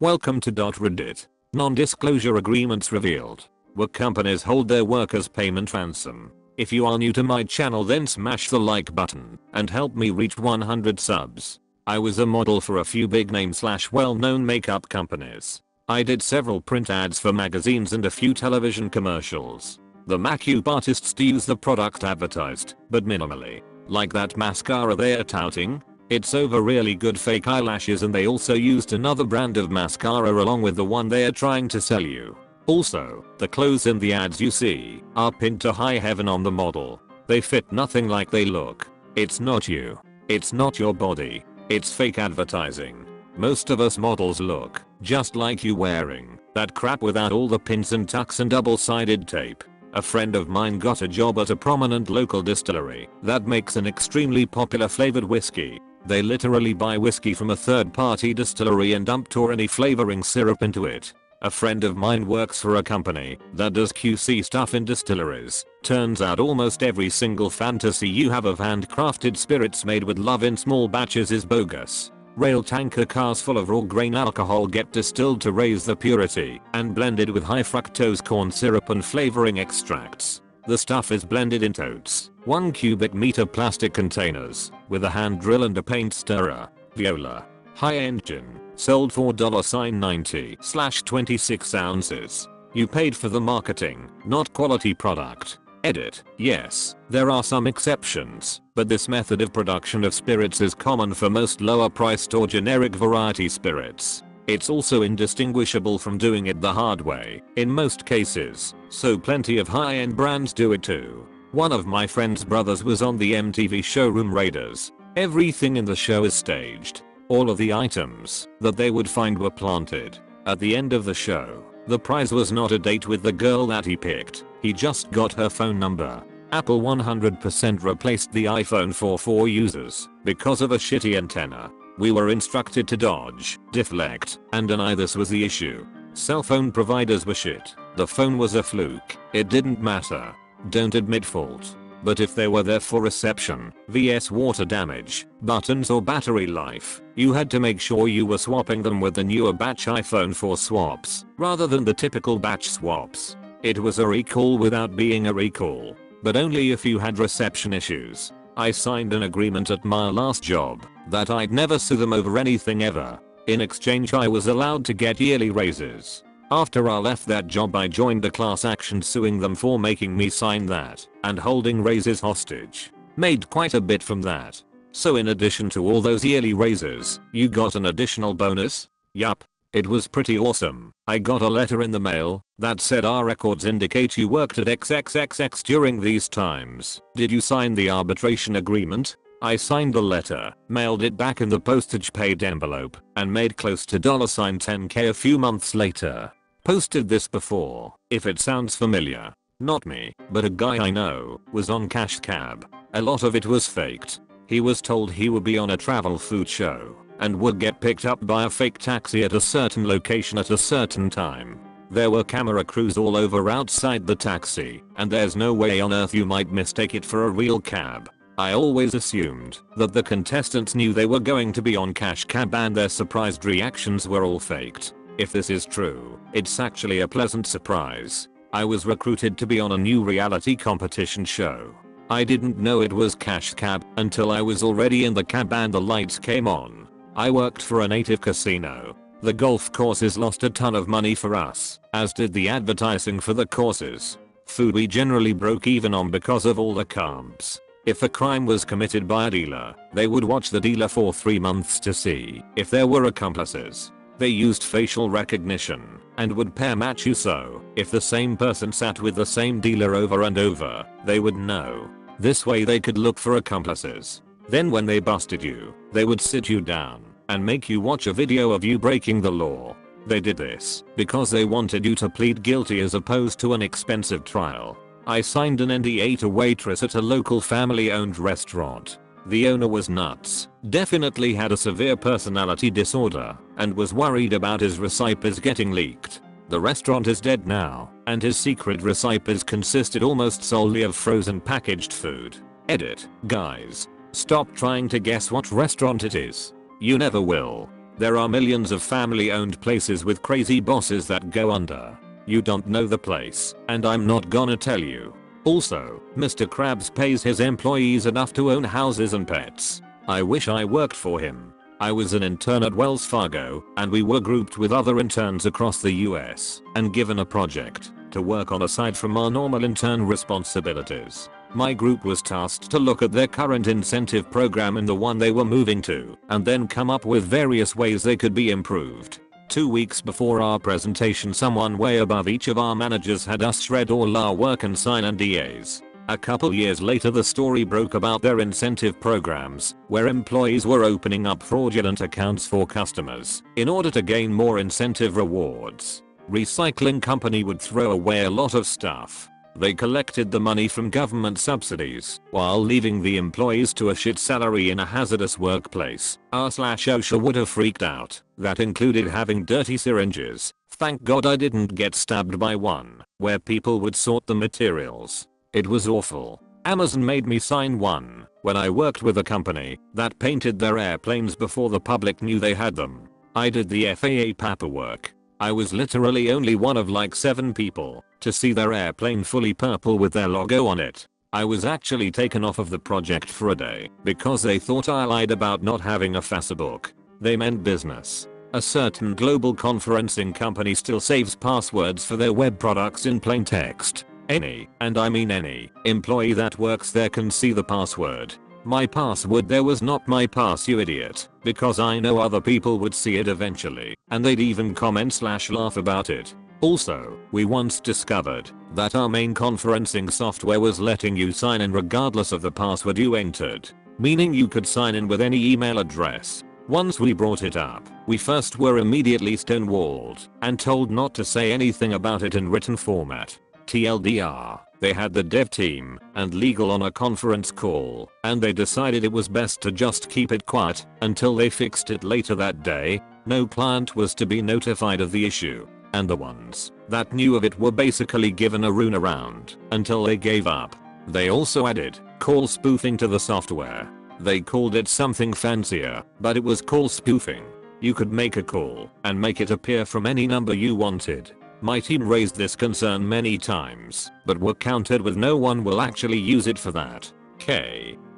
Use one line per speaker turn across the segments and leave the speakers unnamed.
Welcome to Reddit. Non-disclosure agreements revealed. Where companies hold their workers' payment ransom. If you are new to my channel, then smash the like button and help me reach 100 subs. I was a model for a few big name / well-known makeup companies. I did several print ads for magazines and a few television commercials. The makeup artists use the product advertised, but minimally. Like that mascara they're touting. It's over really good fake eyelashes, and they also used another brand of mascara along with the one they're trying to sell you. Also, the clothes in the ads you see are pinned to high heaven on the model. They fit nothing like they look. It's not you. It's not your body. It's fake advertising. Most of us models look just like you wearing that crap without all the pins and tucks and double-sided tape. A friend of mine got a job at a prominent local distillery that makes an extremely popular flavored whiskey. They literally buy whiskey from a third-party distillery and dump tawny flavoring syrup into it. A friend of mine works for a company that does QC stuff in distilleries. Turns out almost every single fantasy you have of handcrafted spirits made with love in small batches is bogus. Rail tanker cars full of raw grain alcohol get distilled to raise the purity and blended with high fructose corn syrup and flavoring extracts. The stuff is blended in totes, 1 cubic meter plastic containers, with a hand drill and a paint stirrer. Viola. High engine. Sold for $90/26 ounces. You paid for the marketing, not quality product. Edit. Yes, there are some exceptions, but this method of production of spirits is common for most lower priced or generic variety spirits. It's also indistinguishable from doing it the hard way in most cases, so plenty of high-end brands do it too. One of my friend's brothers was on the MTV showroom Raiders. Everything in the show is staged. All of the items that they would find were planted. At the end of the show, the prize was not a date with the girl that he picked, he just got her phone number. Apple 100% replaced the iPhone for 4 users because of a shitty antenna. We were instructed to dodge, deflect, and deny this was the issue. Cell phone providers were shit. The phone was a fluke. It didn't matter. Don't admit fault. But if they were there for reception, vs water damage, buttons or battery life, you had to make sure you were swapping them with the newer batch iPhone for swaps, rather than the typical batch swaps. It was a recall without being a recall, but only if you had reception issues. I signed an agreement at my last job that I'd never sue them over anything ever. In exchange, I was allowed to get yearly raises. After I left that job, I joined a class action suing them for making me sign that and holding raises hostage. Made quite a bit from that. So in addition to all those yearly raises, you got an additional bonus? Yup. It was pretty awesome. I got a letter in the mail that said our records indicate you worked at XXXX during these times. Did you sign the arbitration agreement? I signed the letter, mailed it back in the postage paid envelope, and made close to $10K a few months later. Posted this before, if it sounds familiar. Not me, but a guy I know was on Cash Cab. A lot of it was faked. He was told he would be on a travel food show and would get picked up by a fake taxi at a certain location at a certain time. There were camera crews all over outside the taxi, and there's no way on earth you might mistake it for a real cab. I always assumed that the contestants knew they were going to be on Cash Cab and their surprised reactions were all faked. If this is true, it's actually a pleasant surprise. I was recruited to be on a new reality competition show. I didn't know it was Cash Cab until I was already in the cab and the lights came on. I worked for a native casino. The golf courses lost a ton of money for us, as did the advertising for the courses. Food we generally broke even on because of all the comps. If a crime was committed by a dealer, they would watch the dealer for 3 months to see if there were accomplices. They used facial recognition and would pair match you, so if the same person sat with the same dealer over and over, they would know. This way they could look for accomplices. Then when they busted you, they would sit you down and make you watch a video of you breaking the law. They did this because they wanted you to plead guilty as opposed to an expensive trial. I signed an NDA to waitress at a local family-owned restaurant. The owner was nuts, definitely had a severe personality disorder, and was worried about his recipes getting leaked. The restaurant is dead now, and his secret recipes consisted almost solely of frozen packaged food. Edit. Guys, stop trying to guess what restaurant it is. You never will. There are millions of family owned places with crazy bosses that go under. You don't know the place, and I'm not gonna tell you. Also, Mr. Krabs pays his employees enough to own houses and pets. I wish I worked for him. I was an intern at Wells Fargo, and we were grouped with other interns across the US and given a project to work on aside from our normal intern responsibilities. My group was tasked to look at their current incentive program and the one they were moving to, and then come up with various ways they could be improved. 2 weeks before our presentation, someone way above each of our managers had us shred all our work and sign NDAs. A couple years later, the story broke about their incentive programs, where employees were opening up fraudulent accounts for customers in order to gain more incentive rewards. Recycling company would throw away a lot of stuff. They collected the money from government subsidies while leaving the employees to a shit salary in a hazardous workplace. R/OSHA would have freaked out. That included having dirty syringes. Thank God I didn't get stabbed by one, where people would sort the materials. It was awful. Amazon made me sign one when I worked with a company that painted their airplanes before the public knew they had them. I did the FAA paperwork. I was literally only one of like 7 people to see their airplane fully purple with their logo on it. I was actually taken off of the project for a day because they thought I lied about not having a Facebook. They meant business. A certain global conferencing company still saves passwords for their web products in plain text. Any, and I mean any, employee that works there can see the password. My password there was not my pass, you idiot, because I know other people would see it eventually, and they'd even comment/laugh about it. Also, we once discovered that our main conferencing software was letting you sign in regardless of the password you entered, meaning you could sign in with any email address. Once we brought it up, we first were immediately stonewalled and told not to say anything about it in written format. TLDR, they had the dev team and legal on a conference call, and they decided it was best to just keep it quiet until they fixed it later that day. No client was to be notified of the issue, and the ones that knew of it were basically given a runaround until they gave up. They also added call spoofing to the software. They called it something fancier, but it was call spoofing. You could make a call and make it appear from any number you wanted. My team raised this concern many times, but were countered with no one will actually use it for that.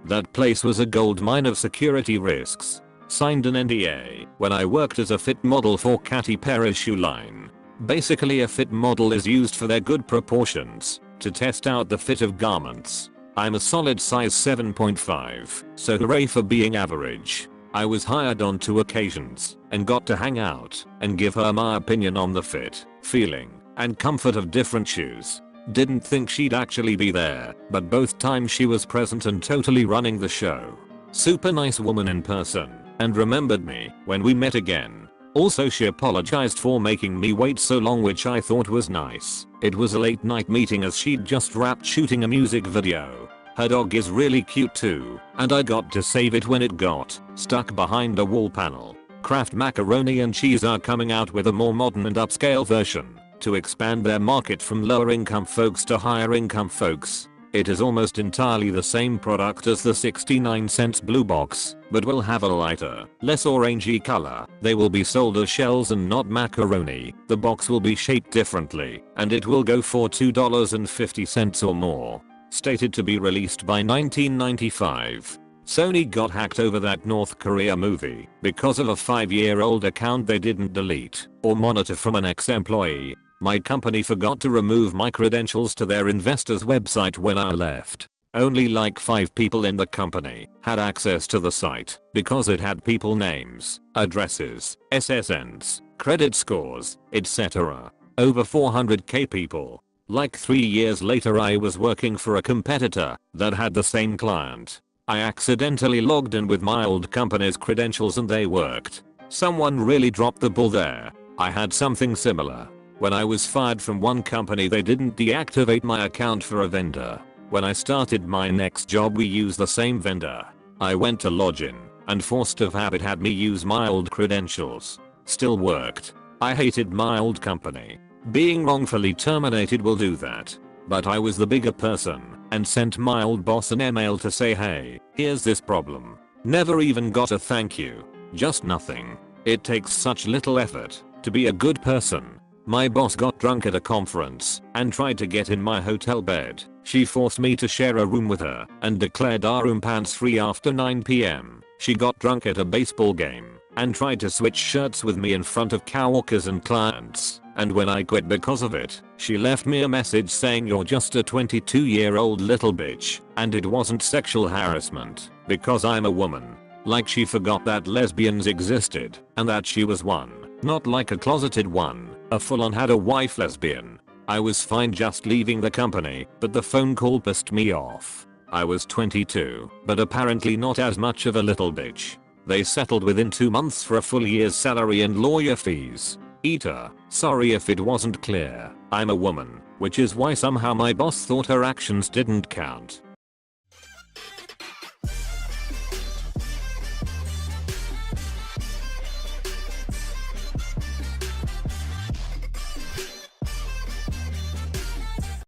That place was a gold mine of security risks. Signed an NDA when I worked as a fit model for Katy Perry's shoe line. Basically, a fit model is used for their good proportions to test out the fit of garments. I'm a solid size 7.5, so hooray for being average. I was hired on 2 occasions and got to hang out and give her my opinion on the fit, feeling, and comfort of different shoes. Didn't think she'd actually be there, but both times she was present and totally running the show. Super nice woman in person, and remembered me when we met again. Also, she apologized for making me wait so long, which I thought was nice. It was a late night meeting as she'd just wrapped shooting a music video. Her dog is really cute too, and I got to save it when it got stuck behind a wall panel. Kraft Macaroni and Cheese are coming out with a more modern and upscale version to expand their market from lower income folks to higher income folks. It is almost entirely the same product as the 69-cent blue box, but will have a lighter, less orangey color. They will be sold as shells and not macaroni. The box will be shaped differently, and it will go for $2.50 or more. Stated to be released by 1995. Sony got hacked over that North Korea movie because of a 5-year-old account they didn't delete or monitor from an ex-employee. My company forgot to remove my credentials to their investors website when I left. Only like 5 people in the company had access to the site because it had people names, addresses, SSNs, credit scores, etc. Over 400k people. Like 3 years later, I was working for a competitor that had the same client. I accidentally logged in with my old company's credentials and they worked. Someone really dropped the ball there. I had something similar. When I was fired from one company, they didn't deactivate my account for a vendor. When I started my next job, we used the same vendor. I went to login, and forced of habit had me use my old credentials. Still worked. I hated my old company. Being wrongfully terminated will do that. But I was the bigger person and sent my old boss an email to say, hey, here's this problem. Never even got a thank you. Just nothing. It takes such little effort to be a good person. My boss got drunk at a conference and tried to get in my hotel bed. She forced me to share a room with her and declared our room pants free after 9 p.m. She got drunk at a baseball game and tried to switch shirts with me in front of coworkers and clients. And when I quit because of it, she left me a message saying you're just a 22-year-old little bitch, and it wasn't sexual harassment because I'm a woman. Like she forgot that lesbians existed and that she was one, not like a closeted one, a full-on had a wife lesbian. I was fine just leaving the company, but the phone call pissed me off. I was 22, but apparently not as much of a little bitch. They settled within 2 months for a full year's salary and lawyer fees. Eater, sorry if it wasn't clear. I'm a woman, which is why somehow my boss thought her actions didn't count.